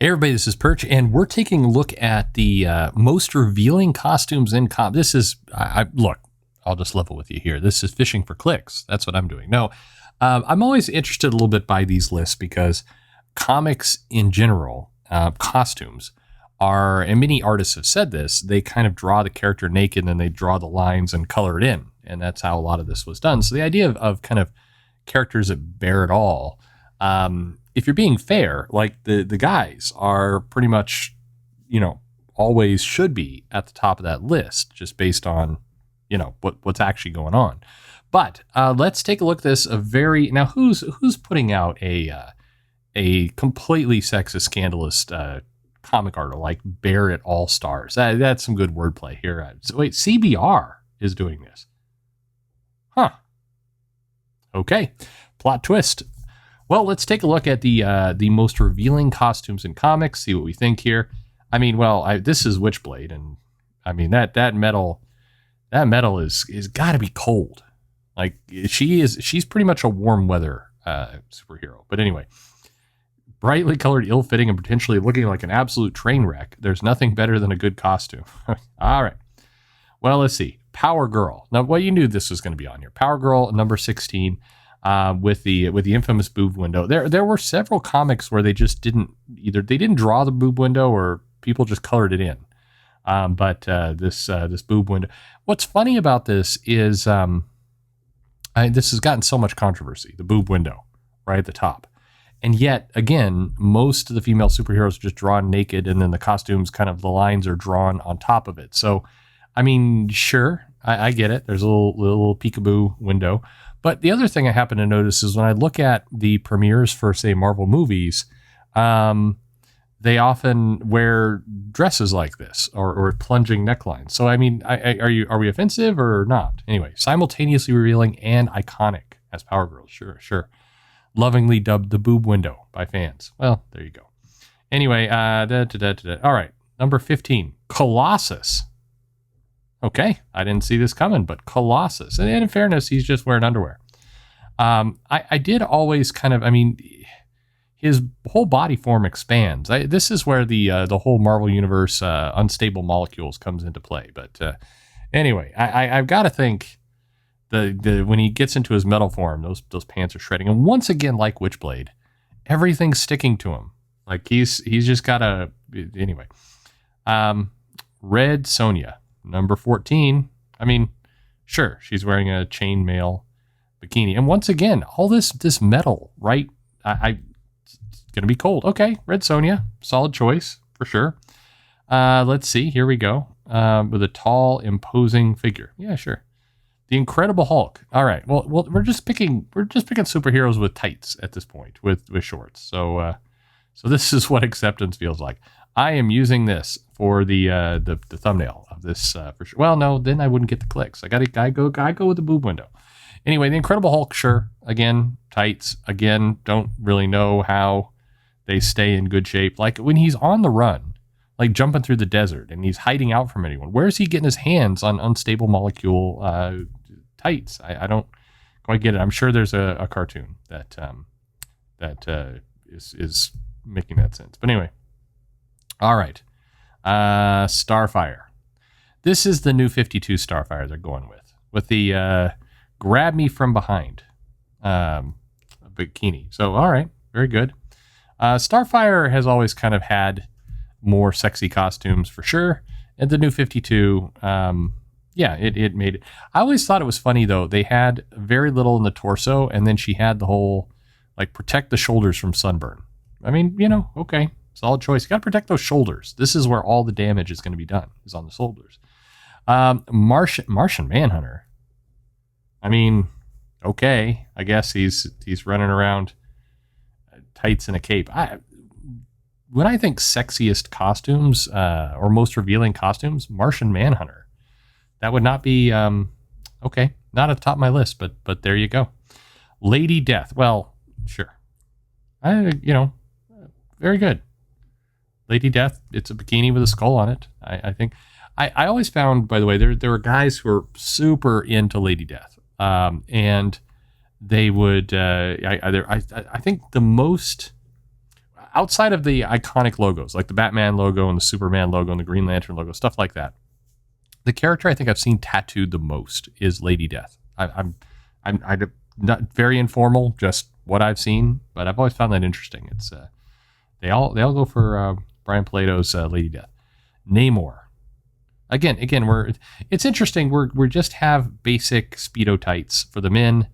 Hey everybody, this is Perch, and we're taking a look at the most revealing costumes in This is, look, I'll just level with you here. This is fishing for clicks. That's what I'm doing. No, I'm always interested a little bit by these lists because comics in general, costumes are, and many artists have said this, they kind of draw the character naked and then they draw the lines and color it in. And that's how a lot of this was done. So the idea of kind of characters that bear it all, if you're being fair, like the guys are pretty much, always should be at the top of that list just based on, what's actually going on. But let's take a look at this. Now who's putting out a completely sexist, scandalous comic article like Barrett All Stars? That's some good wordplay here. Wait, CBR is doing this. Huh. Okay. Plot twist. Well, let's take a look at the most revealing costumes in comics, see what we think here. I mean, this is Witchblade, and I mean that metal is got to be cold. Like she's pretty much a warm weather superhero. But anyway, brightly colored, ill-fitting, and potentially looking like an absolute train wreck. There's nothing better than a good costume. All right. Well, let's see. Power Girl. Now, you knew this was going to be on here. Power Girl, number 16. With the infamous boob window. There were several comics where they just didn't draw the boob window or people just colored it in. But this boob window. What's funny about this is this has gotten so much controversy. The boob window right at the top, and yet again, most of the female superheroes are just drawn naked, and then the costumes the lines are drawn on top of it. So, I mean, sure, I get it. There's a little peekaboo window. But the other thing I happen to notice is when I look at the premieres for, say, Marvel movies, they often wear dresses like this or plunging necklines. So, I mean, are we offensive or not? Anyway, simultaneously revealing and iconic as Power Girls. Sure. Lovingly dubbed the boob window by fans. Well, there you go. Anyway, all right. Number 15, Colossus. Okay, I didn't see this coming, but Colossus. And in fairness, he's just wearing underwear. I did always his whole body form expands. This is where the whole Marvel Universe unstable molecules comes into play. But anyway, I've got to think when he gets into his metal form, those pants are shredding. And once again, like Witchblade, everything's sticking to him. Like he's just got to, anyway. Red Sonja. Number 14, I mean, sure, she's wearing a chainmail bikini. And once again, all this metal, right? It's going to be cold. Okay, Red Sonja, solid choice for sure. Let's see, here we go. With a tall, imposing figure. Yeah, sure. The Incredible Hulk. All right, well, we're just picking superheroes with tights at this point, with shorts. So this is what acceptance feels like. I am using this for the thumbnail of this for sure. Well, no, then I wouldn't get the clicks. I go with the boob window. Anyway, the Incredible Hulk, sure. Again, tights. Again, don't really know how they stay in good shape. Like when he's on the run, like jumping through the desert, and he's hiding out from anyone. Where is he getting his hands on unstable molecule tights? I don't quite get it. I'm sure there's a cartoon that is making that sense. But anyway. All right. Starfire. This is the new 52 Starfire they're going with the grab me from behind bikini. So, all right. Very good. Starfire has always kind of had more sexy costumes for sure. And the new 52, it made it. I always thought it was funny, though. They had very little in the torso, and then she had the whole, protect the shoulders from sunburn. I mean, okay. Solid choice. You got to protect those shoulders. This is where all the damage is going to be done, is on the shoulders. Martian Manhunter. I mean, okay. I guess he's running around tights and a cape. When I think sexiest costumes or most revealing costumes, Martian Manhunter. That would not be okay. Not at the top of my list, but there you go. Lady Death. Well, sure. Very good. Lady Death, it's a bikini with a skull on it. I think. I always found, by the way, there were guys who were super into Lady Death. And they would, I think the most, outside of the iconic logos, like the Batman logo and the Superman logo and the Green Lantern logo, stuff like that, the character I think I've seen tattooed the most is Lady Death. I'm not very informal, just what I've seen, but I've always found that interesting. It's they all go for Brian Paleto's Lady Death. Namor. Again, it's interesting. We just have basic Speedo tights for the men,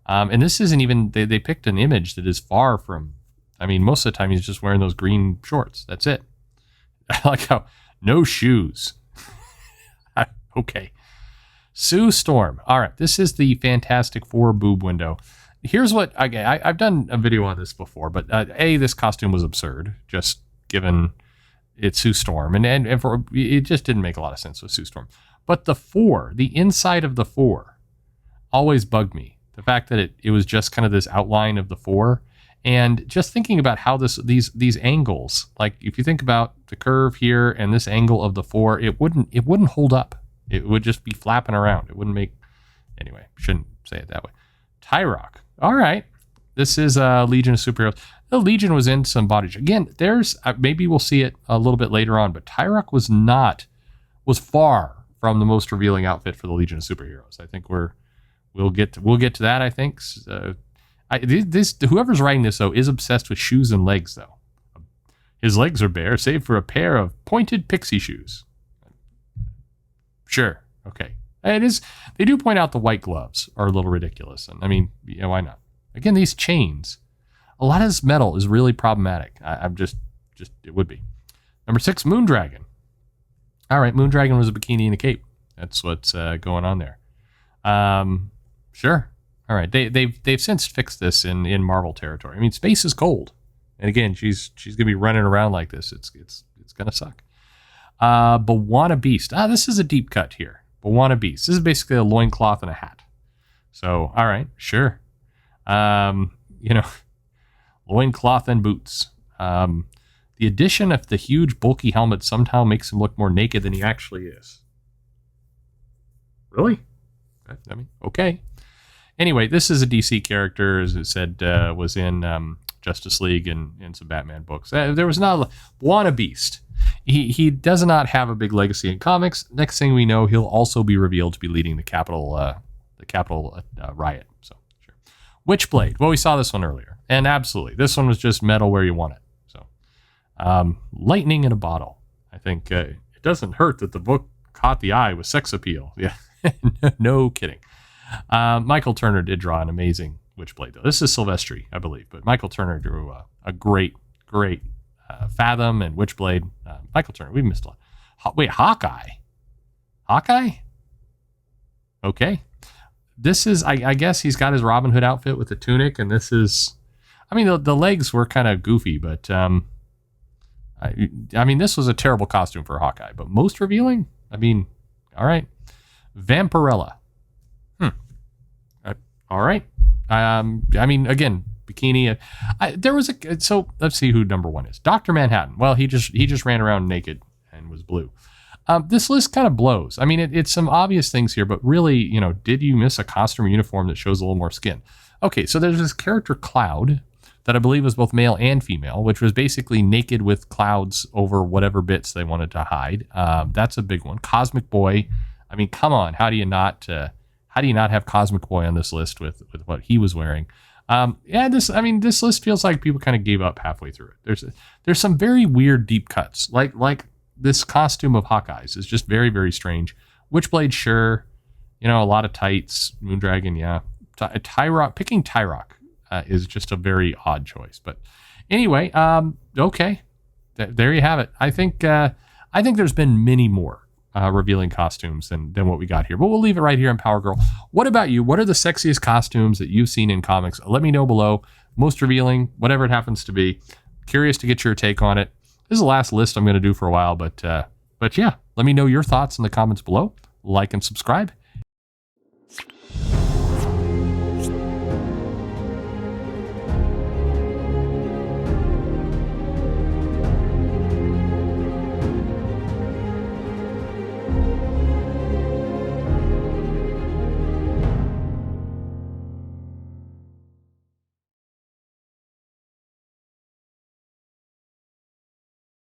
and this isn't even. They picked an image that is far from. I mean, most of the time he's just wearing those green shorts. That's it. I like how no shoes. Okay. Sue Storm. All right, this is the Fantastic Four boob window. Here's what I've done a video on this before, but this costume was absurd, just given it's Sue Storm, and for it just didn't make a lot of sense with Sue Storm. But the inside of the four, always bugged me. The fact that it was just kind of this outline of the four, and just thinking about how these angles, like if you think about the curve here and this angle of the four, it wouldn't hold up. It would just be flapping around. It wouldn't make, anyway, shouldn't say it that way. Tyrock. All right. This is Legion of Superheroes. The Legion was in some bondage. Again, there's, maybe we'll see it a little bit later on, but Tyrock was far from the most revealing outfit for the Legion of Superheroes. I think we'll get to that, I think. Whoever's writing this, though, is obsessed with shoes and legs, though. His legs are bare, save for a pair of pointed pixie shoes. Sure. Okay. It is. They do point out the white gloves are a little ridiculous. And I mean, why not? Again, these chains, a lot of this metal is really problematic. I'm just it would be. Number 6, Moondragon. All right. Moondragon was a bikini and a cape. That's what's going on there. Sure. All right. They've since fixed this in Marvel territory. I mean, space is cold. And again, she's going to be running around like this. It's going to suck. Bwana Beast. This is a deep cut here. Bwana Beast. This is basically a loincloth and a hat. So, all right, sure. Loincloth and boots. The addition of the huge bulky helmet somehow makes him look more naked than he actually is. Really? I mean, okay. Anyway, this is a DC character, as it said, was in Justice League and some Batman books. There was not a Bwana Beast. He does not have a big legacy in comics. Next thing we know, he'll also be revealed to be leading the Capitol riot. So, sure. Witchblade. Well, we saw this one earlier, and absolutely, this one was just metal where you want it. So, lightning in a bottle. I think it doesn't hurt that the book caught the eye with sex appeal. Yeah, no kidding. Michael Turner did draw an amazing Witchblade, though. This is Silvestri, I believe, but Michael Turner drew a great Fathom and Witchblade. Michael Turner, we missed a lot. Wait, Hawkeye? Okay. This is, I guess he's got his Robin Hood outfit with the tunic, and this is, I mean, the legs were kind of goofy, but I mean, this was a terrible costume for Hawkeye, but most revealing? I mean, all right. Vampirella. All right. I mean, again, bikini. There was so let's see who number 1 is. Dr. Manhattan. Well, he just ran around naked and was blue. This list kind of blows. I mean, it's some obvious things here, but really, did you miss a costume or uniform that shows a little more skin? Okay, so there's this character Cloud that I believe was both male and female, which was basically naked with clouds over whatever bits they wanted to hide. That's a big one. Cosmic Boy. I mean, come on, how do you not have Cosmic Boy on this list with what he was wearing? This list feels like people kind of gave up halfway through it. There's some very weird deep cuts, like this costume of Hawkeye's is just very, very strange. Witchblade, sure, a lot of tights. Moondragon, yeah. Tyrock, picking Tyrock is just a very odd choice. But anyway, okay, there you have it. I think there's been many more revealing costumes than what we got here, but we'll leave it right here in Power Girl. What about you? What are the sexiest costumes that you've seen in comics? Let me know below. Most revealing, whatever it happens to be. Curious to get your take on it. This is the last list I'm going to do for a while, but yeah, let me know your thoughts in the comments below. Like and subscribe.